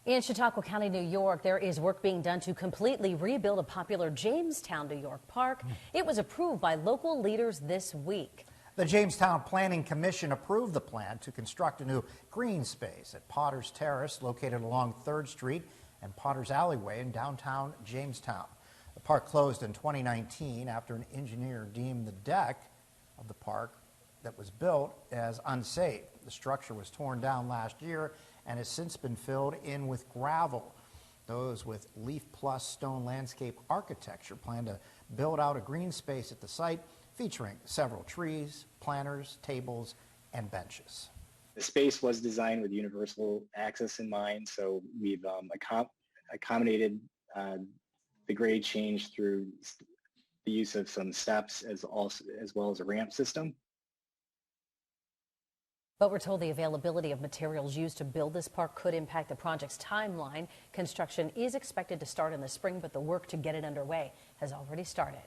In Chautauqua County, New York, there is work being done to completely rebuild a popular Jamestown, New York park. It was approved by local leaders this week. The Jamestown Planning Commission approved the plan to construct a new green space at Potter's Terrace, located along 3rd Street and Potter's Alleyway in downtown Jamestown. The park closed in 2019 after an engineer deemed the deck of the park that was built as unsafe. The structure was torn down last year and has since been filled in with gravel. Those with Leaf Plus stone landscape architecture plan to build out a green space at the site featuring several trees, planters, tables, and benches. The space was designed with universal access in mind, so we've accommodated the grade change through the use of some steps as well as a ramp system. But we're told the availability of materials used to build this park could impact the project's timeline. Construction is expected to start in the spring, but the work to get it underway has already started.